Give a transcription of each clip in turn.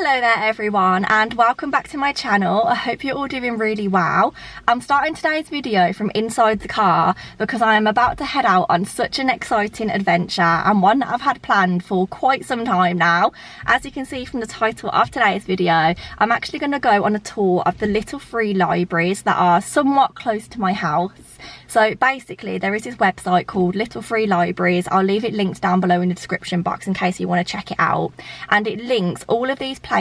Hello there everyone, and welcome back to my channel. I hope you're all doing really well. I'm starting today's video from inside the car because I am about to head out on such an exciting adventure, and one that I've had planned for quite some time now. As you can see from the title of today's video, I'm actually going to go on a tour of the little free libraries that are somewhat close to my house. So basically there is this website called Little Free Libraries. I'll leave it linked down below in the description box in case you want to check it out, and it links all of these places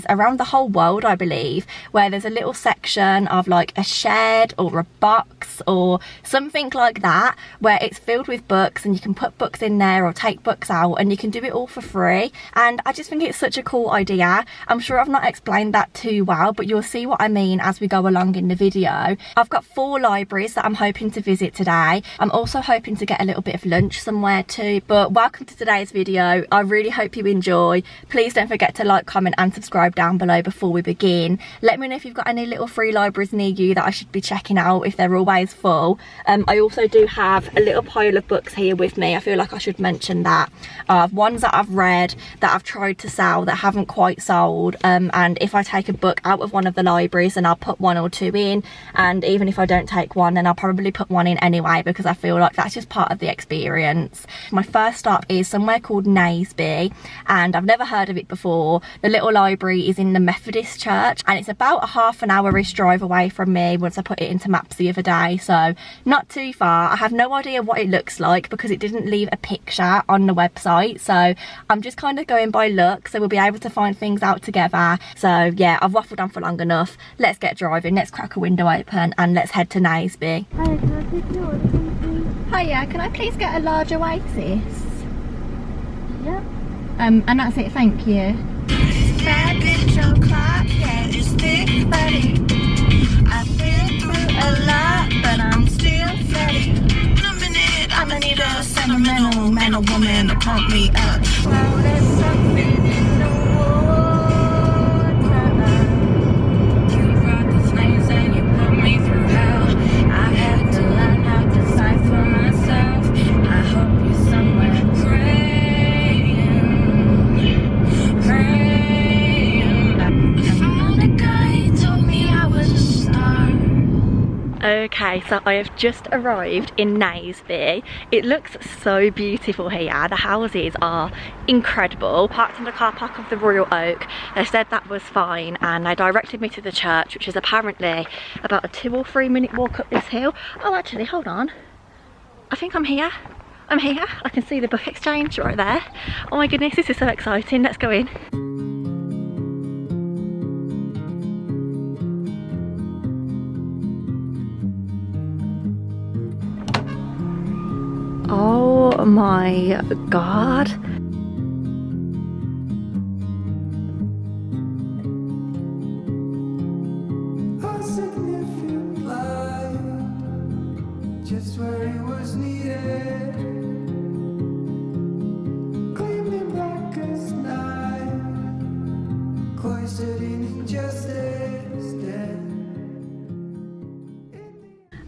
around the whole world, I believe, where there's a little section of like a shed or a box or something like that, where it's filled with books and you can put books in there or take books out and you can do it all for free. And I just think it's such a cool idea. I'm sure I've not explained that too well, but you'll see what I mean as we go along in the video. I've got 4 libraries that I'm hoping to visit today. I'm also hoping to get a little bit of lunch somewhere too. But welcome to today's video. I really hope you enjoy. Please don't forget to like, comment and subscribe down below before we begin. Let me know if you've got any little free libraries near you that I should be checking out if they're always full. I also do have a little pile of books here with me. I feel like I should mention that. Ones that I've read that I've tried to sell that haven't quite sold, and if I take a book out of one of the libraries then I'll put 1 or 2 in, and even if I don't take one then I'll probably put 1 in anyway, because I feel like that's just part of the experience. My first stop is somewhere called Naseby, and I've never heard of it before. The little library is in the Methodist church and it's about a half an hour-ish drive away from me once I put it into maps the other day, so not too far. I have no idea what it looks like because it didn't leave a picture on the website, so I'm just kind of going by look, so we'll be able to find things out together. So yeah, I've waffled on for long enough. Let's get driving, let's crack a window open and let's head to Naseby. Hiya, can I please get a large Oasis? Yep. And that's it, thank you. Bad little clock, yeah, it's thick, buddy. I've been through a lot, but I'm still steady. In a minute, I'ma need a sentimental man or woman to pump me up. Well, there's something in the water. You brought the flames and you put me through hell. I had to learn how to decipher myself. I hope you're somewhere Okay, so I have just arrived in Naseby. It looks so beautiful here. The houses are incredible. Parked in the car park of the Royal Oak. They said that was fine and they directed me to the church, which is apparently about a 2 or 3 minute walk up this hill. Oh, actually, hold on. I think I'm here. I'm here. I can see the book exchange right there. Oh my goodness, this is so exciting. Let's go in. Oh my god. Just where it was needed, gleaming black as night, cloistered in injustice, dead.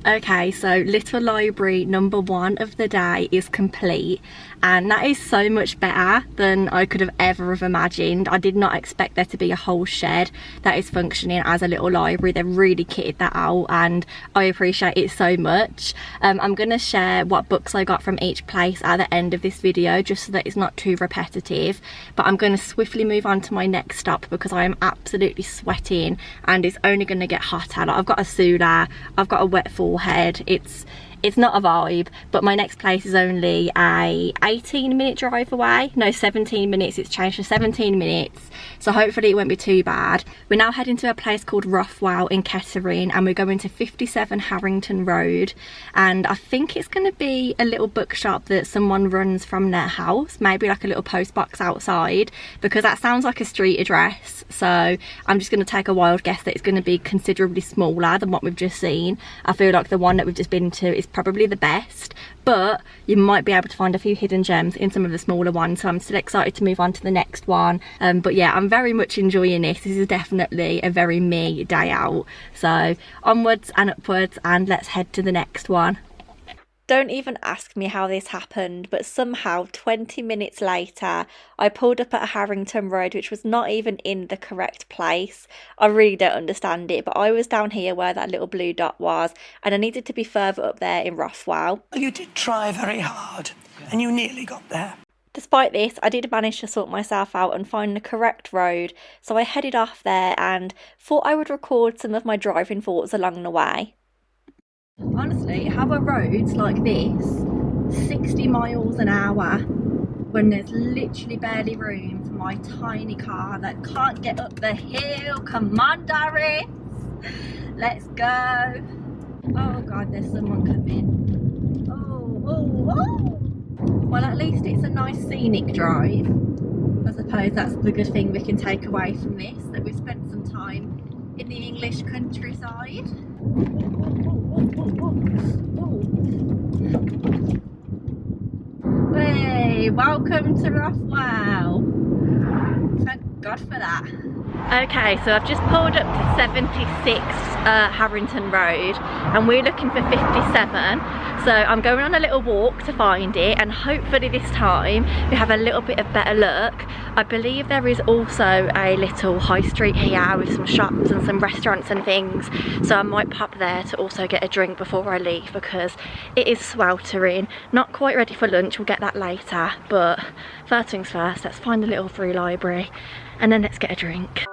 Okay, so little library number 1 of the day is complete, and that is so much better than I could have ever have imagined. I did not expect there to be a whole shed that is functioning as a little library. They've really kitted that out and I appreciate it so much. I'm going to share what books I got from each place at the end of this video just so that it's not too repetitive, but I'm going to swiftly move on to my next stop because I am absolutely sweating and it's only going to get hotter. Like, I've got a Sula, I've got a wet forehead. It's not a vibe, but my next place is only a 18-minute drive away. No, 17 minutes. It's changed to 17 minutes, so hopefully it won't be too bad. We're now heading to a place called Roughwell in Kettering, and we're going to 57 Harrington Road, and I think it's going to be a little bookshop that someone runs from their house, maybe like a little post box outside, because that sounds like a street address. So I'm just going to take a wild guess that it's going to be considerably smaller than what we've just seen. I feel like the one that we've just been to is probably the best, but you might be able to find a few hidden gems in some of the smaller ones, so I'm still excited to move on to the next one. But yeah, I'm very much enjoying this. This is definitely a very me day out, so onwards and upwards, and let's head to the next one. Don't even ask me how this happened, but somehow 20 minutes later, I pulled up at a Harrington Road, which was not even in the correct place. I really don't understand it, but I was down here where that little blue dot was, and I needed to be further up there in Rothwell. You did try very hard, and you nearly got there. Despite this, I did manage to sort myself out and find the correct road, so I headed off there and thought I would record some of my driving thoughts along the way. Honestly, how are roads like this 60 miles an hour when there's literally barely room for my tiny car that can't get up the hill? Come on, Doris, let's go. Oh god, there's someone coming. Oh. Well, at least it's a nice scenic drive. I suppose that's the good thing we can take away from this, that we've spent some time in the English countryside. Hey, welcome to Rothwell. Thank God for that. Okay, so I've just pulled up to 76 Harrington Road and we're looking for 57. So I'm going on a little walk to find it, and hopefully this time we have a little bit of better luck. I believe there is also a little high street here with some shops and some restaurants and things, so I might pop there to also get a drink before I leave because it is sweltering. Not quite ready for lunch, we'll get that later, but first things first, let's find a little free library and then let's get a drink.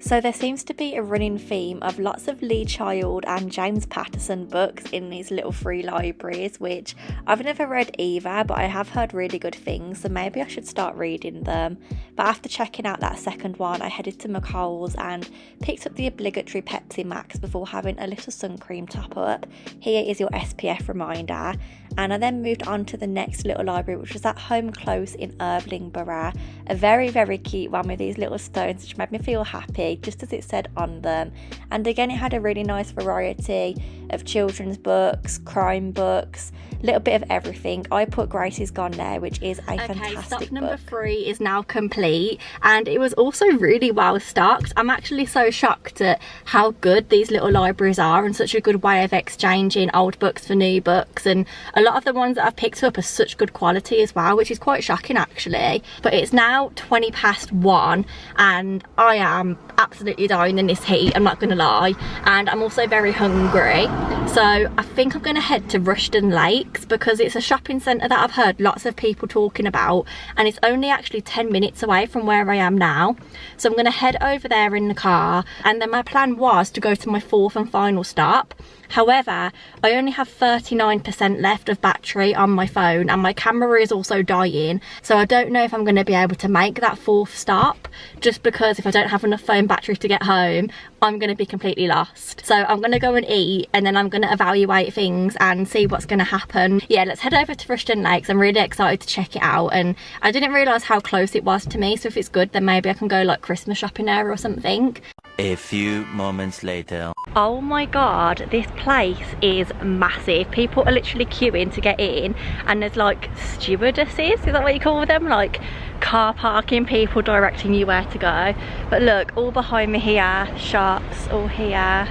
So there seems to be a running theme of lots of Lee Child and James Patterson books in these little free libraries, which I've never read either, but I have heard really good things, so maybe I should start reading them. But after checking out that second one, I headed to McColl's and picked up the obligatory Pepsi Max before having a little sun cream top up. Here is your SPF reminder. And I then moved on to the next little library, which was at Home Close in Irving Borough. A very, very cute one with these little stones, which made me feel happy, just as it said on them. And again, it had a really nice variety of children's books, crime books, a little bit of everything. I put Gracie's Gone there, which is a fantastic stop number book. 3 is now complete, and it was also really well stocked. I'm actually so shocked at how good these little libraries are and such a good way of exchanging old books for new books, and a lot of the ones that I've picked up are such good quality as well, which is quite shocking actually. But it's now 20 past 1 and I am absolutely dying in this heat, I'm not gonna lie, and I'm also very hungry, so I think I'm gonna head to Rushden Lakes because it's a shopping centre that I've heard lots of people talking about, and it's only actually 10 minutes away from where I am now. So I'm gonna head over there in the car, and then my plan was to go to my 4th and final stop. However, I only have 39% left of battery on my phone and my camera is also dying, so I don't know if I'm going to be able to make that 4th stop, just because if I don't have enough phone battery to get home, I'm going to be completely lost. So I'm going to go and eat, and then I'm going to evaluate things and see what's going to happen. Yeah, let's head over to Rushden Lakes. I'm really excited to check it out, and I didn't realise how close it was to me, so if it's good then maybe I can go like Christmas shopping there or something. A few moments later. Oh my god, this place is massive. People are literally queuing to get in, and there's like stewardesses, is that what you call them? Like car parking people directing you where to go. But look, all behind me here, shops all here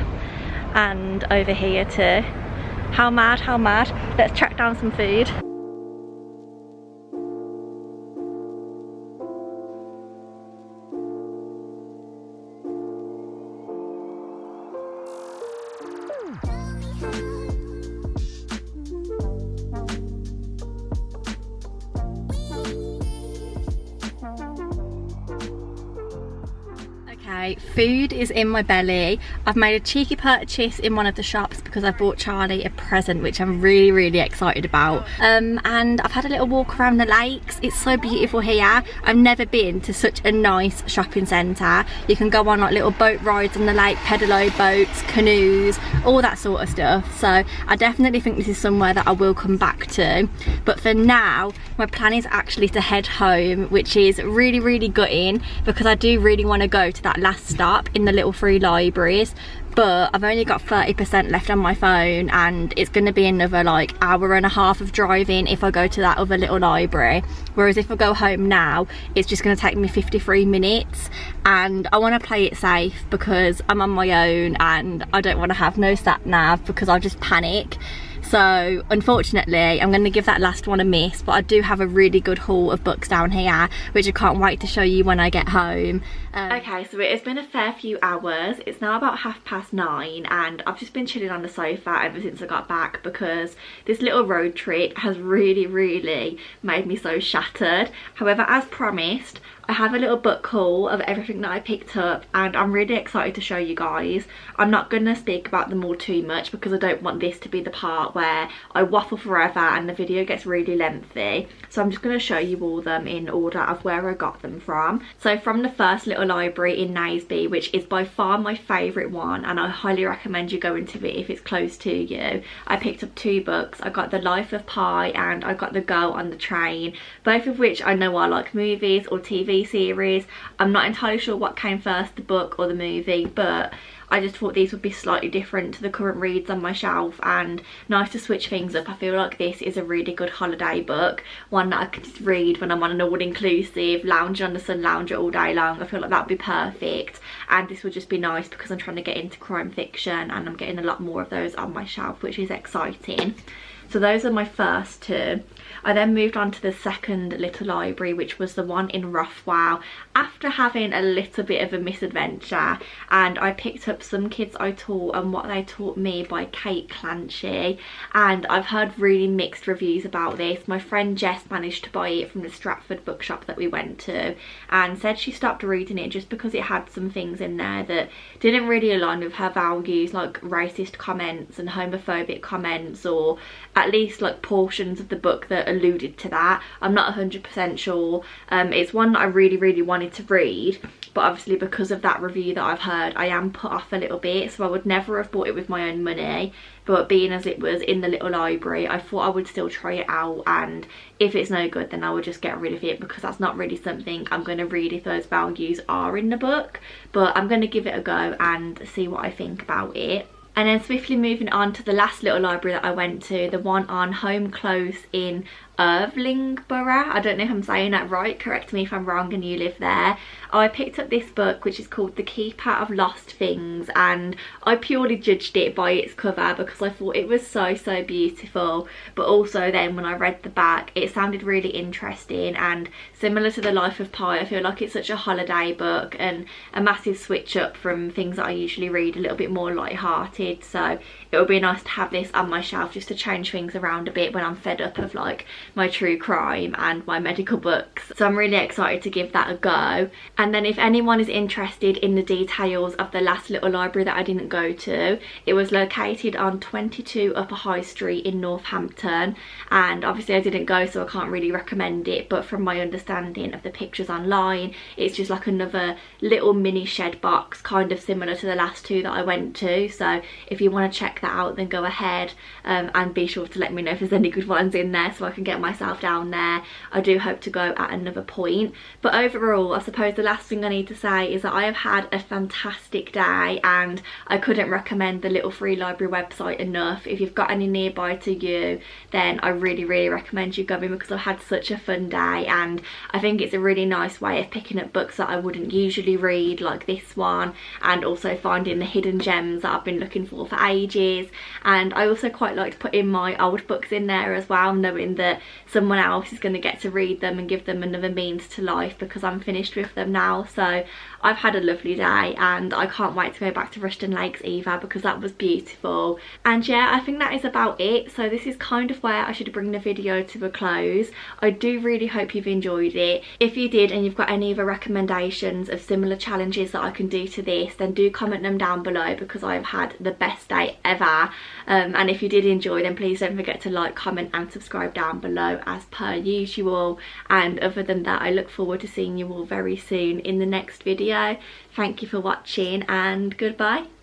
and over here too. How mad, how mad. Let's track down some food. Okay, food is in my belly. I've made a cheeky purchase in one of the shops because I bought Charlie a present, which I'm really, really excited about. And I've had a little walk around the lakes. It's so beautiful here. I've never been to such a nice shopping centre. You can go on like little boat rides on the lake, pedalo boats, canoes, all that sort of stuff. So I definitely think this is somewhere that I will come back to. But for now, my plan is actually to head home, which is really, really gutting because I do really want to go to that last last stop in the little free libraries, but I've only got 30% left on my phone, and it's going to be another like hour and a half of driving if I go to that other little library, whereas if I go home now it's just going to take me 53 minutes, and I want to play it safe because I'm on my own and I don't want to have no sat nav because I'll just panic. So unfortunately I'm going to give that last one a miss, but I do have a really good haul of books down here which I can't wait to show you when I get home. Okay, so it has been a fair few hours. It's now about 9:30 and I've just been chilling on the sofa ever since I got back because this little road trip has really made me so shattered. However, as promised, I have a little book haul of everything that I picked up and I'm really excited to show you guys. I'm not going to speak about them all too much because I don't want this to be the part where I waffle forever and the video gets really lengthy. So I'm just going to show you all them in order of where I got them from. So from the first little library in Naseby, which is by far my favourite one, and I highly recommend you go into it if it's close to you. I picked up 2 books. I got The Life of Pi and I got The Girl on the Train, both of which I know are like movies or TV series. I'm not entirely sure what came first, the book or the movie, but I just thought these would be slightly different to the current reads on my shelf and nice to switch things up. I feel like this is a really good holiday book, one that I could just read when I'm on an all-inclusive, lounging on the sun lounger all day long. I feel like that would be perfect, and this would just be nice because I'm trying to get into crime fiction and I'm getting a lot more of those on my shelf, which is exciting. So those are my first 2. I then moved on to the second little library, which was the one in Rothwell, after having a little bit of a misadventure, and I picked up Some Kids I Taught and What They Taught Me by Kate Clancy, and I've heard really mixed reviews about this. My friend Jess managed to buy it from the Stratford bookshop that we went to and said she stopped reading it just because it had some things in there that didn't really align with her values, like racist comments and homophobic comments, or at least like portions of the book that alluded to that. I'm not 100% sure. It's one that I really wanted to read, but obviously because of that review that I've heard, I am put off a little bit, so I would never have bought it with my own money, but being as it was in the little library, I thought I would still try it out, and if it's no good then I would just get rid of it because that's not really something I'm going to read if those values are in the book. But I'm going to give it a go and see what I think about it. And then swiftly moving on to the last little library that I went to, the one on Home Close in Irvlingborough. I don't know if I'm saying that right, correct me if I'm wrong and you live there. I picked up this book which is called The Keeper of Lost Things, and I purely judged it by its cover because I thought it was so beautiful, but also then when I read the back it sounded really interesting, and similar to The Life of Pi, I feel like it's such a holiday book and a massive switch up from things that I usually read, a little bit more light-hearted. So it would be nice to have this on my shelf just to change things around a bit when I'm fed up of like my true crime and my medical books. So I'm really excited to give that a go. And then if anyone is interested in the details of the last little library that I didn't go to, it was located on 22 Upper High Street in Northampton, and obviously I didn't go so I can't really recommend it, but from my understanding of the pictures online, it's just like another little mini shed box, kind of similar to the last 2 that I went to. So if you want to check that out then go ahead, and be sure to let me know if there's any good ones in there so I can get myself down there. I do hope to go at another point. But overall, I suppose the last thing I need to say is that I have had a fantastic day and I couldn't recommend the little free library website enough. If you've got any nearby to you, then I really recommend you going, because I've had such a fun day and I think it's a really nice way of picking up books that I wouldn't usually read, like this one, and also finding the hidden gems that I've been looking for ages. And I also quite like putting my old books in there as well, knowing that someone else is going to get to read them and give them another means to life because I'm finished with them now. So I've had a lovely day and I can't wait to go back to Rushden Lakes either because that was beautiful. And yeah, I think that is about it. So this is kind of where I should bring the video to a close. I do really hope you've enjoyed it. If you did and you've got any other recommendations of similar challenges that I can do to this, then do comment them down below because I've had the best day ever. And if you did enjoy, then please don't forget to like, comment and subscribe down below as per usual. And other than that, I look forward to seeing you all very soon in the next video. Thank you for watching and goodbye.